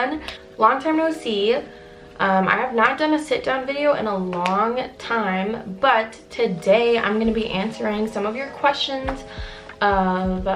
everyone. Long time no see. I have not done a sit-down video in a long time, but today I'm going to be answering some of your questions of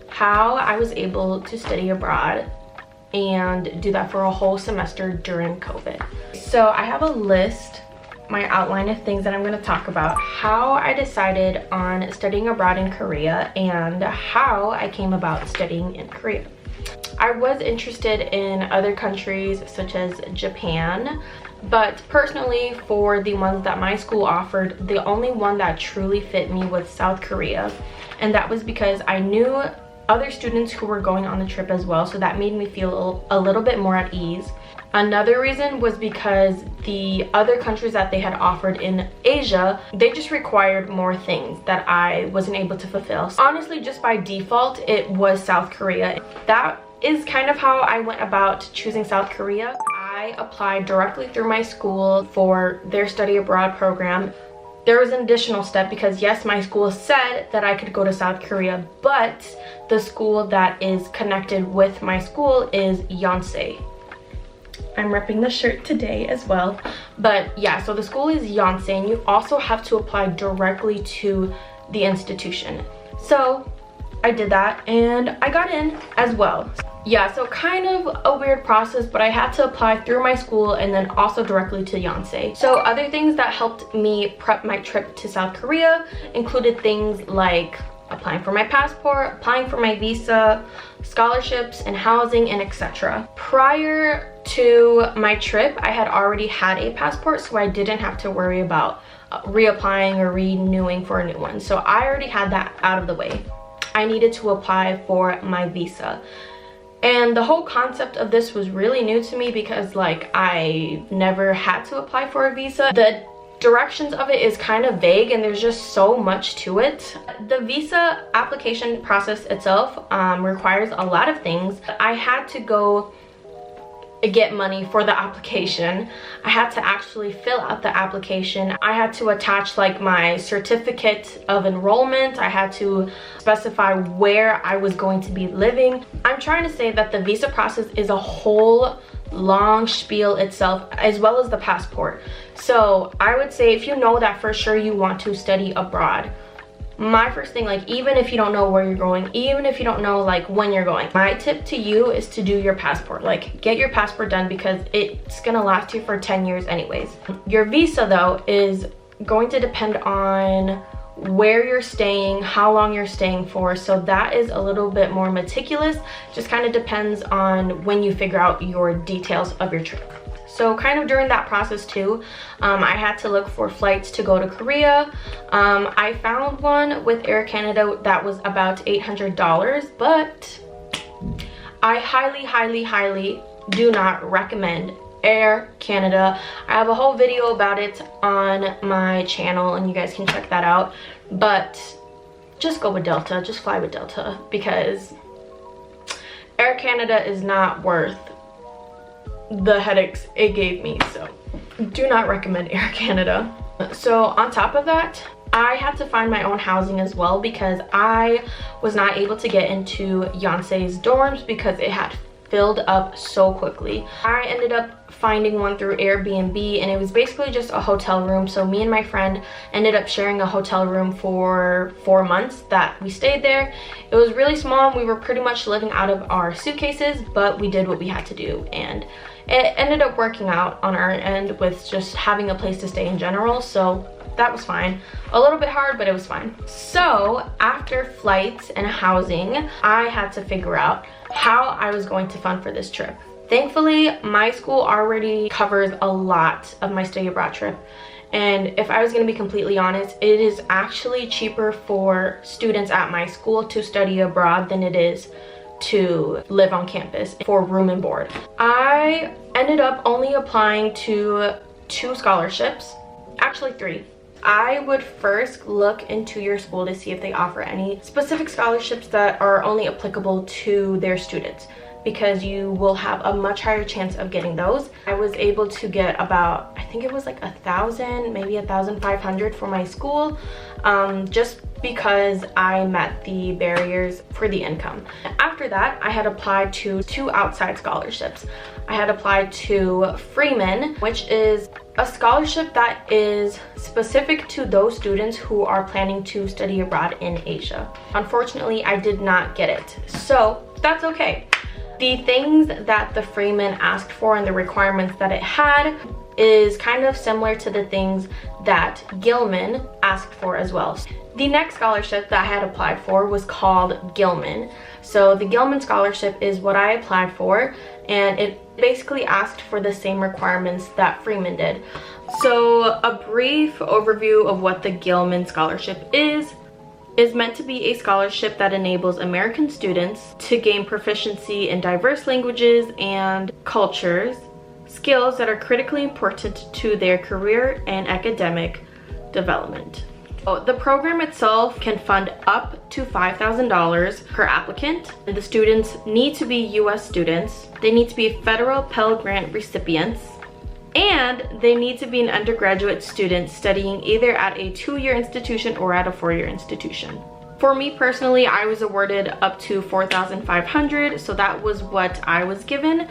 how I was able to study abroad and do that for a whole semester during COVID. So I have a list, my outline of things that I'm going to talk about, how I decided on studying abroad in Korea and how I came about studying in Korea. I was interested in other countries such as Japan, but personally for the ones that my school offered, the only one that truly fit me was South Korea, and that was because I knew other students who were going on the trip as well, so that made me feel a little bit more at ease. Another reason was because the other countries that they had offered in Asia, they just required more things that I wasn't able to fulfill. So honestly, just by default, it was South Korea. That is kind of how I went about choosing South Korea. I applied directly through my school for their study abroad program. There was an additional step because yes, my school said that I could go to South Korea, but the school that is connected with my school is Yonsei. I'm repping the shirt today as well. But yeah, so the school is Yonsei, and you also have to apply directly to the institution. So I did that and I got in as well. Yeah, so kind of a weird process, but I had to apply through my school and then also directly to Yonsei. So other things that helped me prep my trip to South Korea included things like applying for my passport, applying for my visa, scholarships and housing, and etc. Prior to my trip, I had already had a passport, so I didn't have to worry about reapplying or renewing for a new one. So I already had that out of the way. I needed to apply for my visa. And the whole concept of this was really new to me because like I never had to apply for a visa. The directions of it is kind of vague and there's just so much to it. The visa application process itself requires a lot of things. I had to go get money for the application. I had to actually fill out the application. I had to attach like my certificate of enrollment. I had to specify where I was going to be living. I'm trying to say that the visa process is a whole long spiel itself, as well as the passport. So I would say if you know that for sure you want to study abroad, my first thing, like even if you don't know where you're going, even if you don't know like when you're going, my tip to you is to do your passport. Like get your passport done because it's gonna last you for 10 years anyways. Your visa though is going to depend on where you're staying, how long you're staying for, so that is a little bit more meticulous. Just kind of depends on when you figure out your details of your trip. So kind of during that process too, I had to look for flights to go to Korea. I found one with Air Canada that was about $800, but I highly do not recommend Air Canada. I have a whole video about it on my channel and you guys can check that out, but just go with Delta, just fly with Delta, because Air Canada is not worth the headaches it gave me. So do not recommend Air Canada. So on top of that, I had to find my own housing as well because I was not able to get into Yonsei's dorms because it had filled up so quickly. I ended up finding one through Airbnb and it was basically just a hotel room. So me and my friend ended up sharing a hotel room for 4 months that we stayed there. It was really small and we were pretty much living out of our suitcases, but we did what we had to do and it ended up working out on our end with just having a place to stay in general, so that was fine. A little bit hard, but it was fine. So after flights and housing, I had to figure out how I was going to fund for this trip. Thankfully, my school already covers a lot of my study abroad trip. And if I was going to be completely honest, it is actually cheaper for students at my school to study abroad than it is to live on campus for room and board. I ended up only applying to 2 scholarships, actually 3. I would first look into your school to see if they offer any specific scholarships that are only applicable to their students, because you will have a much higher chance of getting those. I was able to get about, I think it was like 1,000, maybe 1,500 for my school, just because I met the barriers for the income. After that, I had applied to 2 outside scholarships. I had applied to Freeman, which is a scholarship that is specific to those students who are planning to study abroad in Asia. Unfortunately, I did not get it, so that's okay. The things that the Freeman asked for and the requirements that it had is kind of similar to the things that Gilman asked for as well. The next scholarship that I had applied for was called Gilman. So the Gilman Scholarship is what I applied for, and it basically asked for the same requirements that Freeman did. So a brief overview of what the Gilman Scholarship is meant to be a scholarship that enables American students to gain proficiency in diverse languages and cultures, skills that are critically important to their career and academic development. The program itself can fund up to $5,000 per applicant. The students need to be US students. They need to be federal Pell Grant recipients. And they need to be an undergraduate student studying either at a 2-year institution or at a 4-year institution. For me personally, I was awarded up to $4,500, so that was what I was given.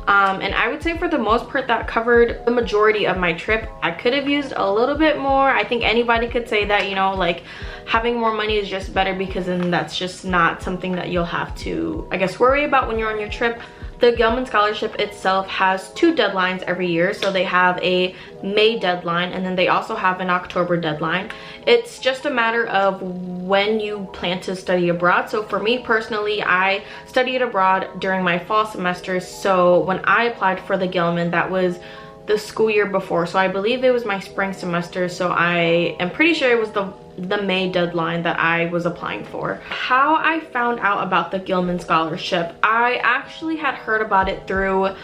And I would say for the most part that covered the majority of my trip. I could have used a little bit more. I think anybody could say that, you know, like having more money is just better, because then that's just not something that you'll have to, I guess, worry about when you're on your trip. The Gilman Scholarship itself has 2 deadlines every year. So they have a May deadline, and then they also have an October deadline. It's just a matter of when you plan to study abroad. So for me personally, I studied abroad during my fall semester. So when I applied for the Gilman, that was the school year before. So I believe it was my spring semester. So I am pretty sure it was the May deadline that I was applying for. How I found out about the Gilman Scholarship, I actually had heard about it through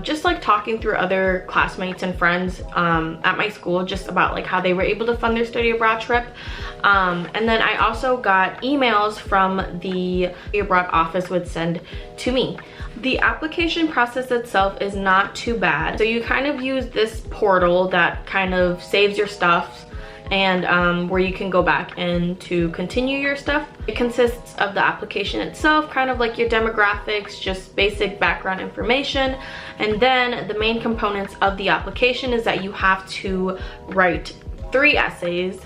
just like talking through other classmates and friends at my school, just about like how they were able to fund their study abroad trip. And then I also got emails from the study abroad office would send to me. The application process itself is not too bad. So you kind of use this portal that kind of saves your stuff, and where you can go back and to continue your stuff. It consists of the application itself, kind of like your demographics, just basic background information. And then the main components of the application is that you have to write 3 essays,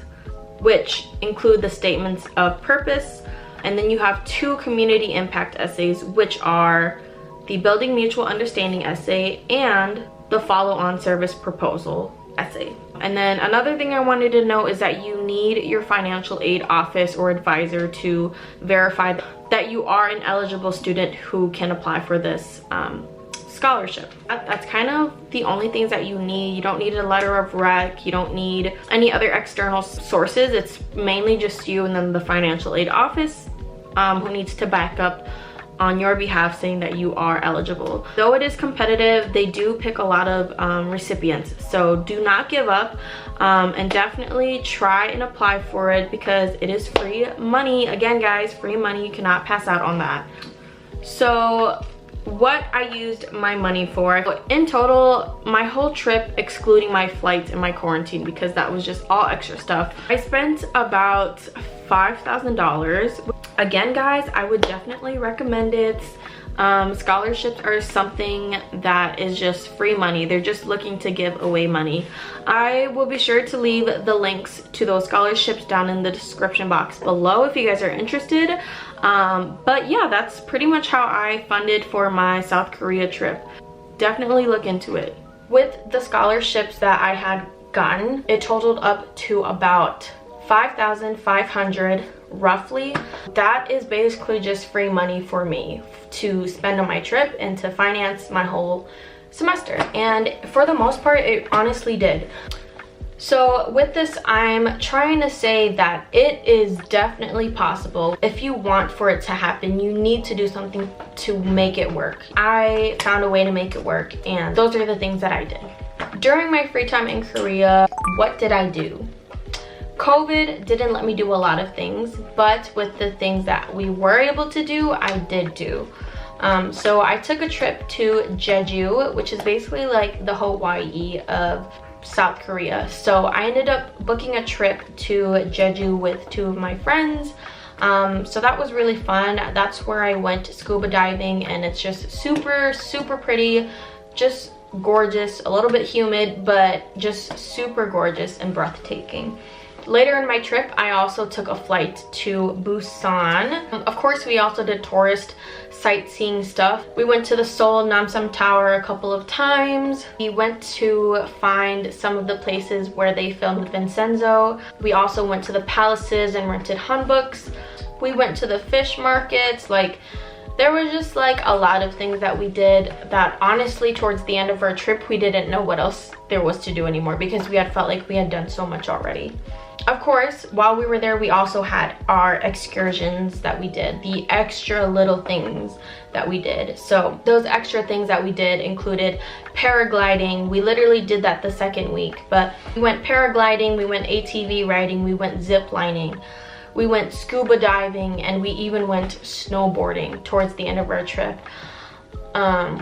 which include the statements of purpose. And then you have 2 community impact essays, which are the Building Mutual Understanding essay and the Follow-on Service Proposal essay. And then another thing I wanted to know is that you need your financial aid office or advisor to verify that you are an eligible student who can apply for this scholarship. That's kind of the only things that you need. You don't need a letter of rec, you don't need any other external sources. It's mainly just you and then the financial aid office who needs to back up on your behalf saying that you are eligible. Though it is competitive, they do pick a lot of recipients, so do not give up, and definitely try and apply for it because it is free money. Again guys, free money, you cannot pass out on that. So what I used my money for, in total, my whole trip excluding my flights and my quarantine, because that was just all extra stuff, I spent about $5,000. Again guys, I would definitely recommend it. Scholarships are something that is just free money. They're just looking to give away money. I will be sure to leave the links to those scholarships down in the description box below if you guys are interested. But yeah, that's pretty much how I funded for my South Korea trip. Definitely look into it. With the scholarships that I had gotten, it totaled up to about $5,500 roughly. That is basically just free money for me to spend on my trip and to finance my whole semester, and for the most part it honestly did. So with this, I'm trying to say that it is definitely possible. If you want for it to happen, you need to do something to make it work. I found a way to make it work, and those are the things that I did. During my free time in Korea, what did I do? COVID didn't let me do a lot of things, but with the things that we were able to do, I did do. So I took a trip to Jeju, which is basically like the Hawaii of South Korea. So I ended up booking a trip to Jeju with 2 of my friends. So that was really fun. That's where I went scuba diving, and it's just super pretty, just gorgeous, a little bit humid, but just super gorgeous and breathtaking. Later in my trip, I also took a flight to Busan. Of course, we also did tourist sightseeing stuff. We went to the Seoul Namsan Tower a couple of times. We went to find some of the places where they filmed Vincenzo. We also went to the palaces and rented hanboks. We went to the fish markets. Like, there was just like a lot of things that we did that honestly towards the end of our trip we didn't know what else there was to do anymore, because we had felt like we had done so much already. Of course, while we were there, we also had our excursions that we did, the extra little things that we did. So those extra things that we did included paragliding. We literally did that the second week, but we went paragliding, we went ATV riding, we went zip lining, we went scuba diving, and we even went snowboarding towards the end of our trip.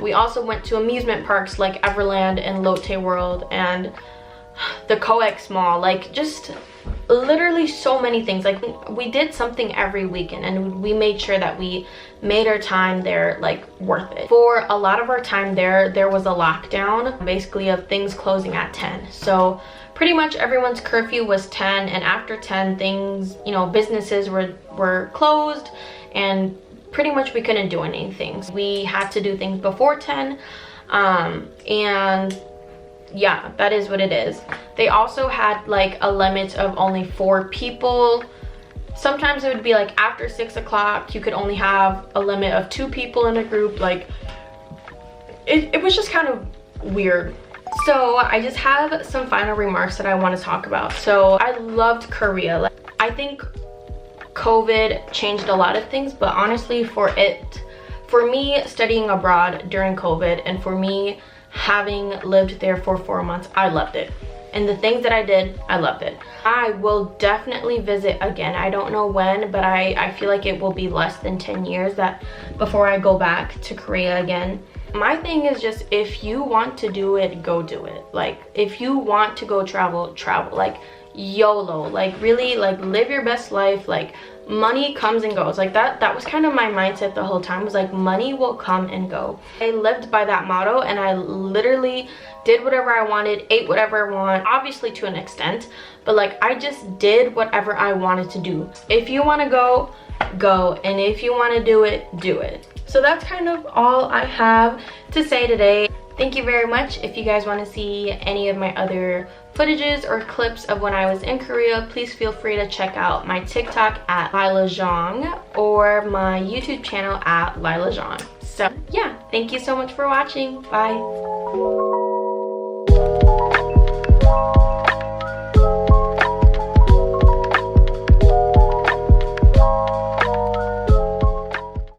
We also went to amusement parks like Everland and Lotte World and the COEX Mall, like just literally so many things. Like, we did something every weekend, and we made sure that we made our time there like worth it. For a lot of our time there was a lockdown, basically, of things closing at 10. So pretty much everyone's curfew was 10, and after 10 things, you know, businesses were closed, and pretty much we couldn't do anything. We had to do things before 10, and yeah, that is what it is. They also had like a limit of only 4 people. Sometimes it would be like after 6 o'clock, you could only have a limit of 2 people in a group. Like, it was just kind of weird. So I just have some final remarks that I want to talk about. So I loved Korea. Like, I think COVID changed a lot of things, but honestly, for me studying abroad during COVID, and for me having lived there for 4 months, I loved it. And the things that I did, I loved it. I will definitely visit again. I don't know when, but I feel like it will be less than 10 years before I go back to Korea again. My thing is just, if you want to do it, go do it. Like, if you want to go travel. Like, YOLO. Like, really, like, live your best life. Like, money comes and goes. Like, that was kind of my mindset the whole time, was like, money will come and go. I lived by that motto, and I literally did whatever I wanted, ate whatever I want, obviously to an extent, but like, I just did whatever I wanted to do. If you want to go, go, and if you want to do it, do it. So that's kind of all I have to say today. Thank you very much. If you guys want to see any of my other footages or clips of when I was in Korea, please feel free to check out my TikTok at Lilah Xiong or my YouTube channel at Lilah Xiong. So yeah, thank you so much for watching. Bye.